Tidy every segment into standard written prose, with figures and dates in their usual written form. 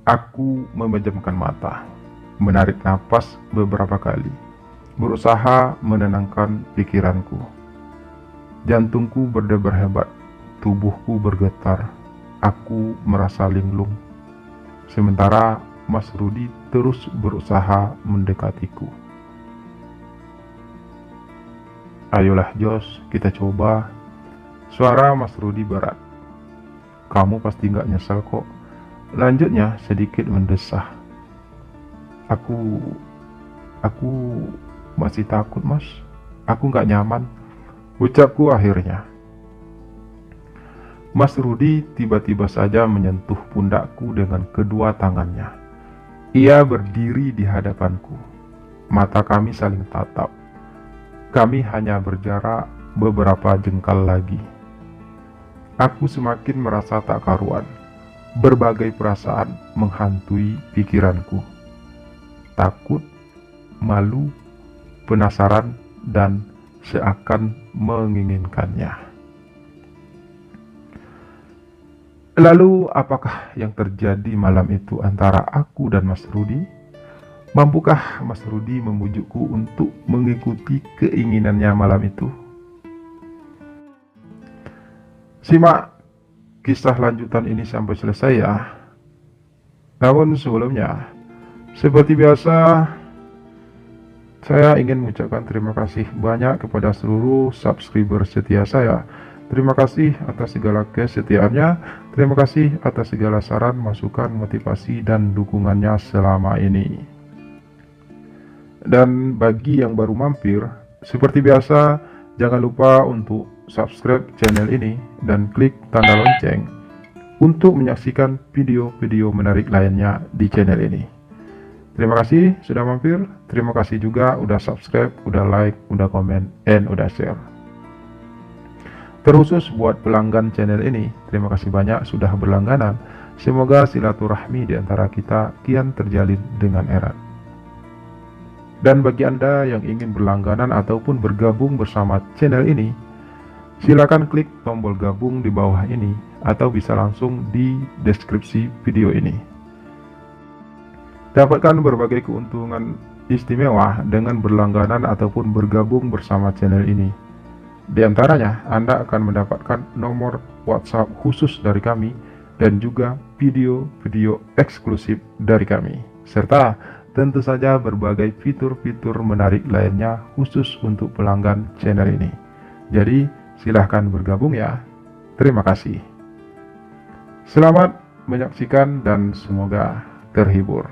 Aku memejamkan mata, menarik napas beberapa kali, berusaha menenangkan pikiranku. Jantungku berdebar hebat, tubuhku bergetar, aku merasa linglung. Sementara Mas Rudi terus berusaha mendekatiku. Ayolah Jos, kita coba. Suara Mas Rudi berat. Kamu pasti gak nyesel kok. Lanjutnya sedikit mendesah. Aku masih takut mas. Aku gak nyaman, ucapku akhirnya. Mas Rudi tiba-tiba saja menyentuh pundakku dengan kedua tangannya. Ia berdiri di hadapanku. Mata kami saling tatap. Kami hanya berjarak beberapa jengkal lagi. Aku semakin merasa tak karuan. Berbagai perasaan menghantui pikiranku. Takut, malu, penasaran, dan seakan menginginkannya. Lalu apakah yang terjadi malam itu antara aku dan Mas Rudi? Mampukah Mas Rudi membujukku untuk mengikuti keinginannya malam itu? Simak kisah lanjutan ini sampai selesai ya. Namun sebelumnya, seperti biasa, saya ingin mengucapkan terima kasih banyak kepada seluruh subscriber setia saya. Terima kasih atas segala kesetiaannya. Terima kasih atas segala saran, masukan, motivasi, dan dukungannya selama ini. Dan bagi yang baru mampir, seperti biasa, jangan lupa untuk subscribe channel ini dan klik tanda lonceng untuk menyaksikan video-video menarik lainnya di channel ini. Terima kasih sudah mampir. Terima kasih juga udah subscribe, udah like, udah komen, and udah share. Terkhusus buat pelanggan channel ini, terima kasih banyak sudah berlangganan. Semoga silaturahmi di antara kita kian terjalin dengan erat. Dan bagi Anda yang ingin berlangganan ataupun bergabung bersama channel ini, silakan klik tombol gabung di bawah ini atau bisa langsung di deskripsi video ini. Dapatkan berbagai keuntungan istimewa dengan berlangganan ataupun bergabung bersama channel ini. Di antaranya, Anda akan mendapatkan nomor WhatsApp khusus dari kami dan juga video-video eksklusif dari kami, serta tentu saja berbagai fitur-fitur menarik lainnya khusus untuk pelanggan channel ini. Jadi, silahkan bergabung ya. Terima kasih. Selamat menyaksikan dan semoga terhibur.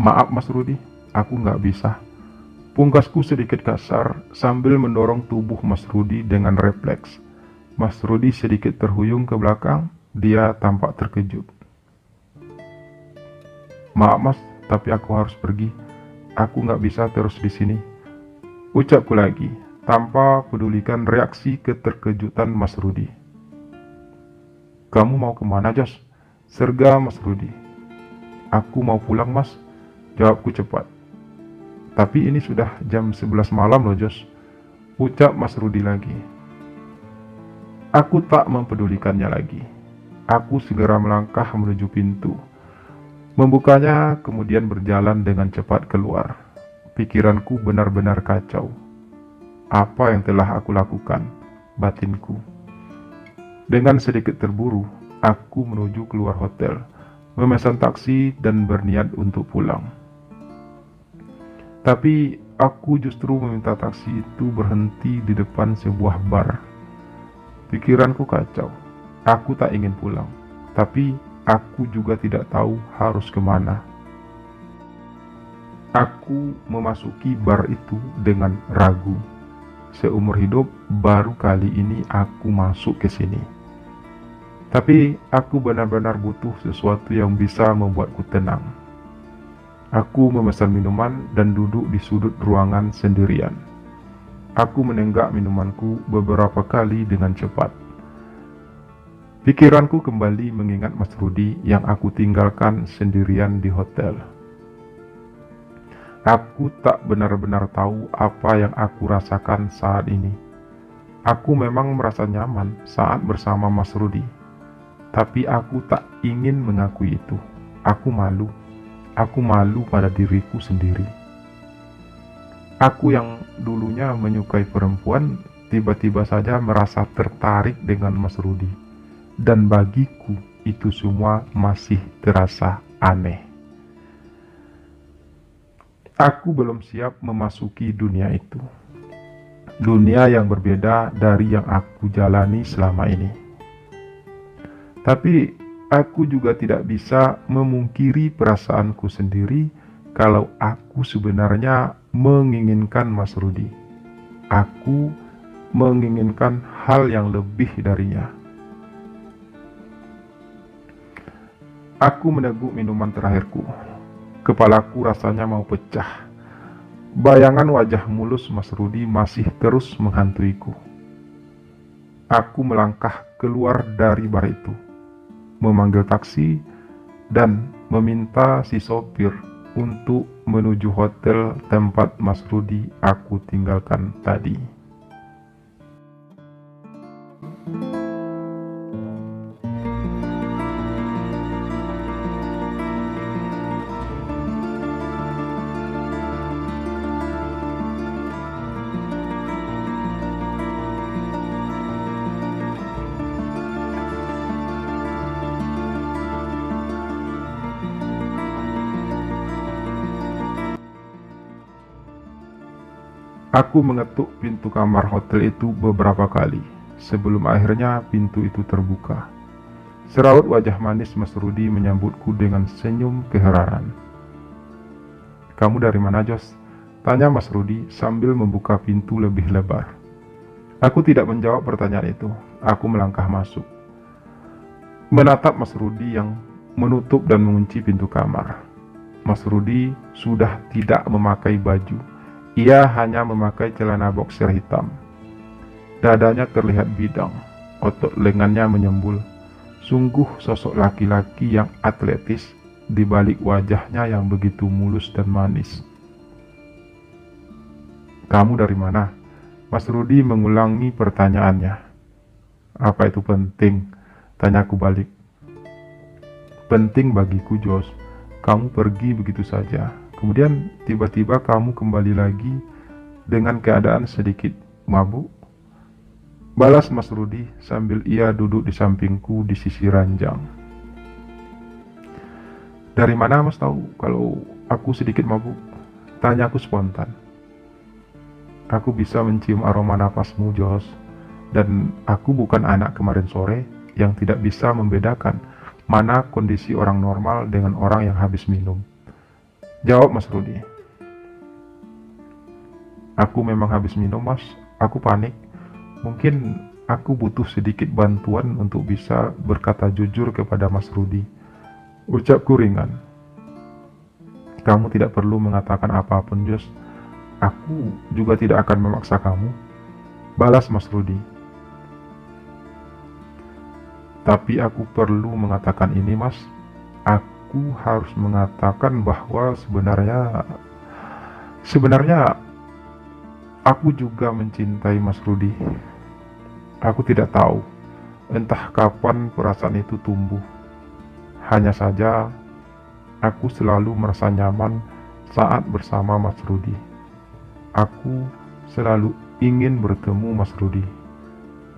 Maaf Mas Rudi, aku nggak bisa. Pungkasku sedikit kasar sambil mendorong tubuh Mas Rudi dengan refleks. Mas Rudi sedikit terhuyung ke belakang, dia tampak terkejut. Maaf Mas, tapi aku harus pergi. Aku nggak bisa terus di sini, ucapku lagi, tanpa pedulikan reaksi keterkejutan Mas Rudi. Kamu mau kemana Jos? Serga Mas Rudi. Aku mau pulang Mas, jawabku cepat. Tapi ini sudah jam 11 malam loh Jos, ucap Mas Rudi lagi. Aku tak mempedulikannya lagi. Aku segera melangkah menuju pintu. Membukanya, kemudian berjalan dengan cepat keluar. Pikiranku benar-benar kacau. Apa yang telah aku lakukan? Batinku. Dengan sedikit terburu, aku menuju keluar hotel, memesan taksi dan berniat untuk pulang. Tapi aku justru meminta taksi itu berhenti di depan sebuah bar. Pikiranku kacau. Aku tak ingin pulang, tapi aku juga tidak tahu harus kemana. Aku memasuki bar itu dengan ragu. Seumur hidup baru kali ini aku masuk ke sini. Tapi aku benar-benar butuh sesuatu yang bisa membuatku tenang. Aku memesan minuman dan duduk di sudut ruangan sendirian. Aku menenggak minumanku beberapa kali dengan cepat. Pikiranku kembali mengingat Mas Rudi yang aku tinggalkan sendirian di hotel. Aku tak benar-benar tahu apa yang aku rasakan saat ini. Aku memang merasa nyaman saat bersama Mas Rudi, tapi aku tak ingin mengakui itu. Aku malu. Aku malu pada diriku sendiri. Aku yang dulunya menyukai perempuan, tiba-tiba saja merasa tertarik dengan Mas Rudi. Dan bagiku, itu semua masih terasa aneh. Aku belum siap memasuki dunia itu. Dunia yang berbeda dari yang aku jalani selama ini. Tapi aku juga tidak bisa memungkiri perasaanku sendiri kalau aku sebenarnya menginginkan Mas Rudi. Aku menginginkan hal yang lebih darinya. Aku meneguk minuman terakhirku. Kepalaku rasanya mau pecah. Bayangan wajah mulus Mas Rudi masih terus menghantuiku. Aku melangkah keluar dari bar itu, memanggil taksi, dan meminta si sopir untuk menuju hotel tempat Mas Rudi aku tinggalkan tadi. Aku mengetuk pintu kamar hotel itu beberapa kali, sebelum akhirnya pintu itu terbuka. Seraut wajah manis Mas Rudi menyambutku dengan senyum keheranan. "Kamu dari mana, Jos?" tanya Mas Rudi sambil membuka pintu lebih lebar. Aku tidak menjawab pertanyaan itu. Aku melangkah masuk, menatap Mas Rudi yang menutup dan mengunci pintu kamar. Mas Rudi sudah tidak memakai baju. Ia hanya memakai celana boxer hitam. Dadanya terlihat bidang, otot lengannya menyembul. Sungguh sosok laki-laki yang atletis di balik wajahnya yang begitu mulus dan manis. "Kamu dari mana?" Mas Rudi mengulangi pertanyaannya. "Apa itu penting?" tanyaku balik. "Penting bagiku, Jos. Kamu pergi begitu saja. Kemudian tiba-tiba kamu kembali lagi dengan keadaan sedikit mabuk," balas Mas Rudi sambil ia duduk di sampingku di sisi ranjang. "Dari mana Mas tahu kalau aku sedikit mabuk?" tanyaku spontan. "Aku bisa mencium aroma napasmu, Jos. Dan aku bukan anak kemarin sore yang tidak bisa membedakan mana kondisi orang normal dengan orang yang habis minum," jawab Mas Rudi. "Aku memang habis minum, Mas. Aku panik. Mungkin aku butuh sedikit bantuan untuk bisa berkata jujur kepada Mas Rudi," ucapku ringan. "Kamu tidak perlu mengatakan apapun, Jos. Aku juga tidak akan memaksa kamu," balas Mas Rudi. "Tapi aku perlu mengatakan ini, Mas. Aku harus mengatakan bahwa sebenarnya aku juga mencintai Mas Rudi. Aku tidak tahu entah kapan perasaan itu tumbuh. Hanya saja aku selalu merasa nyaman saat bersama Mas Rudi. Aku selalu ingin bertemu Mas Rudi.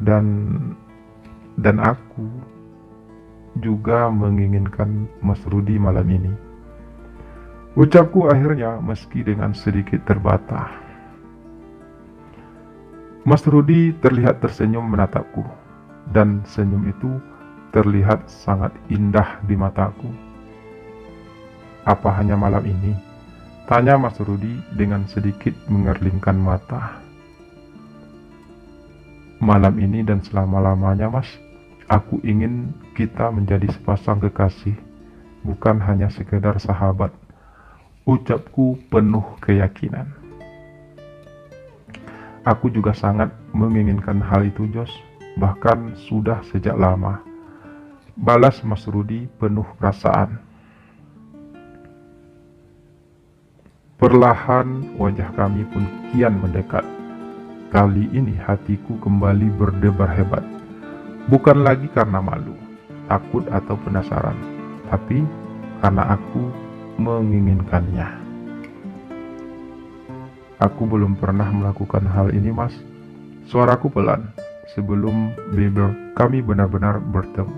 Dan aku juga menginginkan Mas Rudi malam ini," ucapku akhirnya meski dengan sedikit terbata. Mas Rudi terlihat tersenyum menatapku, dan senyum itu terlihat sangat indah di mataku. "Apa hanya malam ini?" tanya Mas Rudi dengan sedikit mengerlingkan mata. "Malam ini dan selama-lamanya, Mas. Aku ingin kita menjadi sepasang kekasih, bukan hanya sekedar sahabat," ucapku penuh keyakinan. "Aku juga sangat menginginkan hal itu, Jos. Bahkan sudah sejak lama," balas Mas Rudi penuh perasaan. Perlahan wajah kami pun kian mendekat. Kali ini hatiku kembali berdebar hebat. Bukan lagi karena malu, takut atau penasaran, tapi karena aku menginginkannya. Aku belum pernah melakukan hal ini, Mas. Suaraku pelan sebelum kami benar-benar bertemu.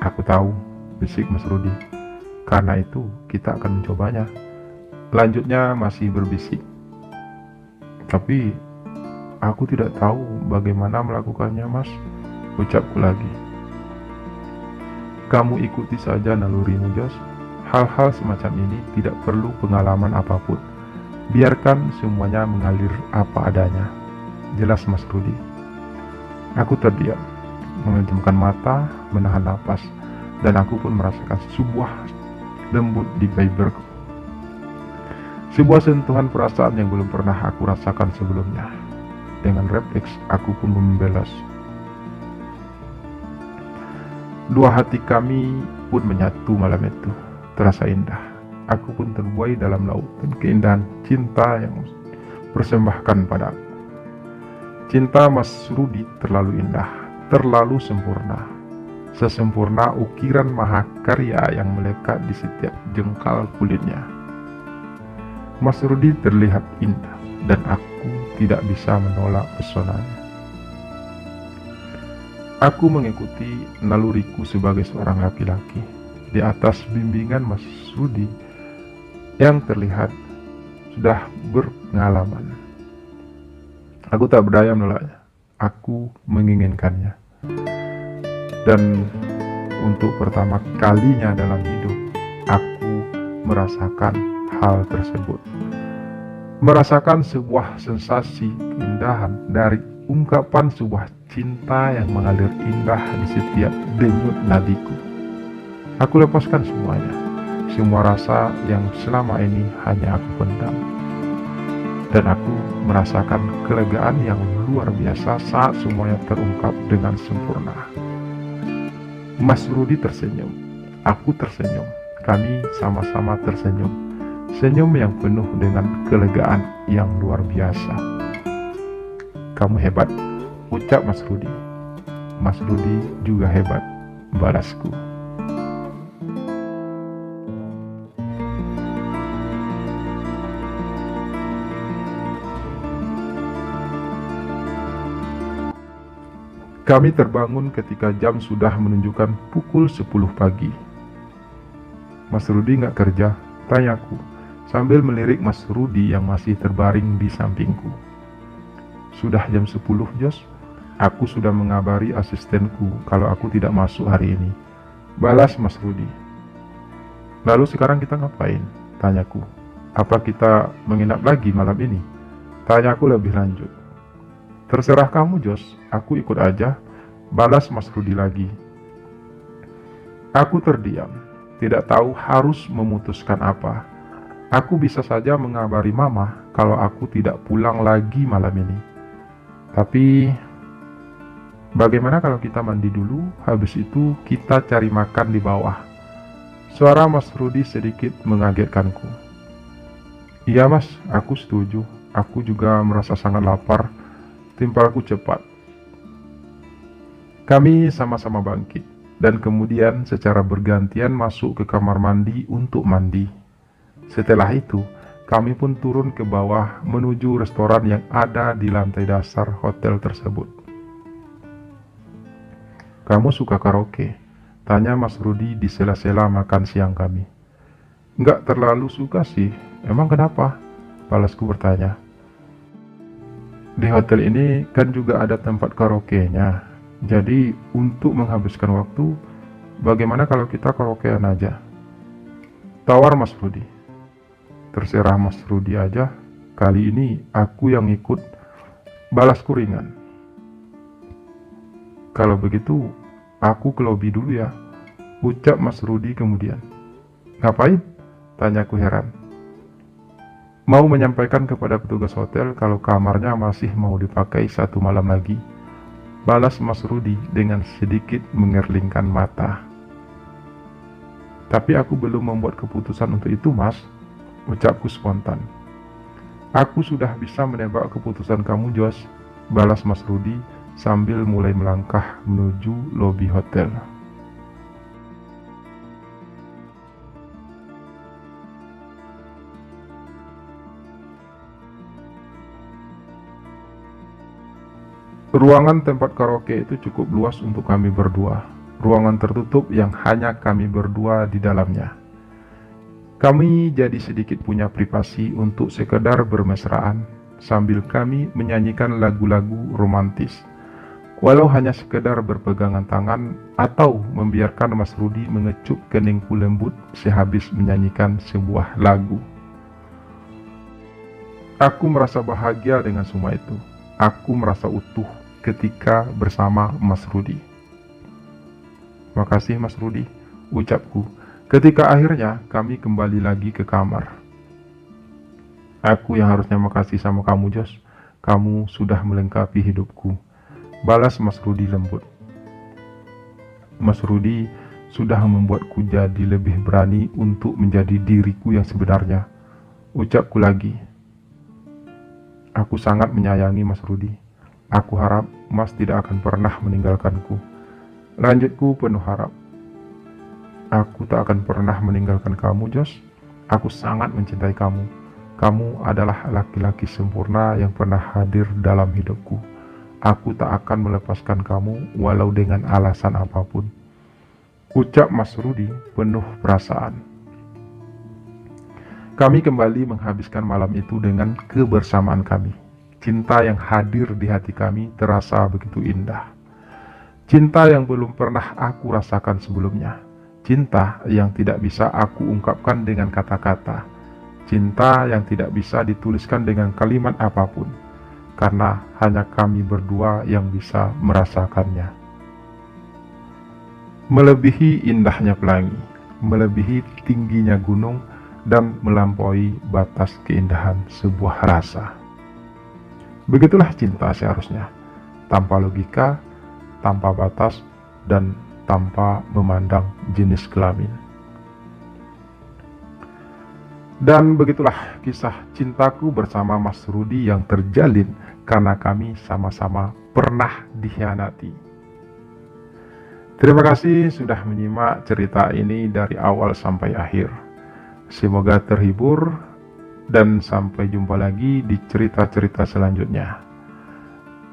Aku tahu, bisik Mas Rudi. Karena itu kita akan mencobanya. Lanjutnya masih berbisik. Tapi aku tidak tahu bagaimana melakukannya, Mas. Ucapku lagi. Kamu ikuti saja nalurimu, Jos. Hal-hal semacam ini tidak perlu pengalaman apapun. Biarkan semuanya mengalir apa adanya. Jelas, Mas Rudi. Aku terdiam, memejamkan mata, menahan napas, dan aku pun merasakan sebuah lembut di bibirku. Sebuah sentuhan perasaan yang belum pernah aku rasakan sebelumnya. Dengan refleks, aku pun membelas. Dua hati kami pun menyatu malam itu. Terasa indah. Aku pun terbuai dalam lautan keindahan cinta yang persembahkan padaku. Cinta Mas Rudi terlalu indah, terlalu sempurna. Sesempurna ukiran mahakarya yang melekat di setiap jengkal kulitnya. Mas Rudi terlihat indah dan aku tidak bisa menolak pesonanya. Aku mengikuti naluriku sebagai seorang laki-laki di atas bimbingan Mas Rudi yang terlihat sudah berpengalaman. Aku tak berdaya menolaknya. Aku menginginkannya. Dan untuk pertama kalinya dalam hidup, aku merasakan hal tersebut. Merasakan sebuah sensasi keindahan dari ungkapan sebuah cinta yang mengalir indah di setiap denyut nadiku. Aku lepaskan semuanya, semua rasa yang selama ini hanya aku pendam. Dan aku merasakan kelegaan yang luar biasa saat semuanya terungkap dengan sempurna. Mas Rudi tersenyum, aku tersenyum, kami sama-sama tersenyum. Senyum yang penuh dengan kelegaan yang luar biasa. Kamu hebat, ucap Mas Rudi. Mas Rudi juga hebat, balasku. Kami terbangun ketika jam sudah menunjukkan pukul 10 pagi. Mas Rudi nggak kerja? Tanyaku, sambil melirik Mas Rudi yang masih terbaring di sampingku. Sudah jam 10, Jos. Aku sudah mengabari asistenku kalau aku tidak masuk hari ini. Balas Mas Rudi. Lalu sekarang kita ngapain? Tanyaku. Apa kita menginap lagi malam ini? Tanyaku lebih lanjut. Terserah kamu, Jos. Aku ikut aja. Balas Mas Rudi lagi. Aku terdiam, tidak tahu harus memutuskan apa. Aku bisa saja mengabari Mama kalau aku tidak pulang lagi malam ini. Tapi bagaimana kalau kita mandi dulu, habis itu kita cari makan di bawah? Suara Mas Rudi sedikit mengagetkanku. Iya Mas, aku setuju. Aku juga merasa sangat lapar. Timpalku cepat. Kami sama-sama bangkit dan kemudian secara bergantian masuk ke kamar mandi untuk mandi. Setelah itu, kami pun turun ke bawah menuju restoran yang ada di lantai dasar hotel tersebut. Kamu suka karaoke? Tanya Mas Rudi di sela-sela makan siang kami. Nggak terlalu suka sih, emang kenapa? Balasku bertanya. Di hotel ini kan juga ada tempat karaoke-nya. Jadi untuk menghabiskan waktu, bagaimana kalau kita karaokean aja? Tawar Mas Rudi. Terserah Mas Rudi aja, kali ini aku yang ikut. Balasku ringan. Kalau begitu, aku ke lobi dulu ya, ucap Mas Rudi kemudian. Ngapain? Tanyaku heran. Mau menyampaikan kepada petugas hotel kalau kamarnya masih mau dipakai 1 malam lagi. Balas Mas Rudi dengan sedikit mengerlingkan mata. Tapi aku belum membuat keputusan untuk itu, Mas. ucapku spontan. Aku sudah bisa menebak keputusan kamu, Jos, balas Mas Rudi sambil mulai melangkah menuju lobi hotel. Ruangan tempat karaoke itu cukup luas untuk kami berdua. Ruangan tertutup yang hanya kami berdua di dalamnya. Kami jadi sedikit punya privasi untuk sekedar bermesraan sambil kami menyanyikan lagu-lagu romantis. Walau hanya sekedar berpegangan tangan atau membiarkan Mas Rudi mengecup keningku lembut sehabis menyanyikan sebuah lagu. Aku merasa bahagia dengan semua itu. Aku merasa utuh ketika bersama Mas Rudi. Makasih Mas Rudi, ucapku ketika akhirnya kami kembali lagi ke kamar. Aku yang harusnya makasih sama kamu, Jos. Kamu sudah melengkapi hidupku, balas Mas Rudi lembut. Mas Rudi sudah membuatku jadi lebih berani untuk menjadi diriku yang sebenarnya, ucapku lagi. Aku sangat menyayangi Mas Rudi. Aku harap Mas tidak akan pernah meninggalkanku. Lanjutku penuh harap. Aku tak akan pernah meninggalkan kamu, Jos. Aku sangat mencintai kamu. Kamu adalah laki-laki sempurna yang pernah hadir dalam hidupku. Aku tak akan melepaskan kamu walau dengan alasan apapun, ucap Mas Rudi penuh perasaan. Kami kembali menghabiskan malam itu dengan kebersamaan kami. Cinta yang hadir di hati kami terasa begitu indah. Cinta yang belum pernah aku rasakan sebelumnya. Cinta yang tidak bisa aku ungkapkan dengan kata-kata. Cinta yang tidak bisa dituliskan dengan kalimat apapun. Karena hanya kami berdua yang bisa merasakannya. Melebihi indahnya pelangi, melebihi tingginya gunung, dan melampaui batas keindahan sebuah rasa. Begitulah cinta seharusnya, tanpa logika, tanpa batas, dan tanpa memandang jenis kelamin. Dan begitulah kisah cintaku bersama Mas Rudi yang terjalin karena kami sama-sama pernah dikhianati. Terima kasih sudah menyimak cerita ini dari awal sampai akhir. Semoga terhibur dan sampai jumpa lagi di cerita-cerita selanjutnya.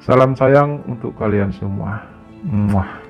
Salam sayang untuk kalian semua. Muah.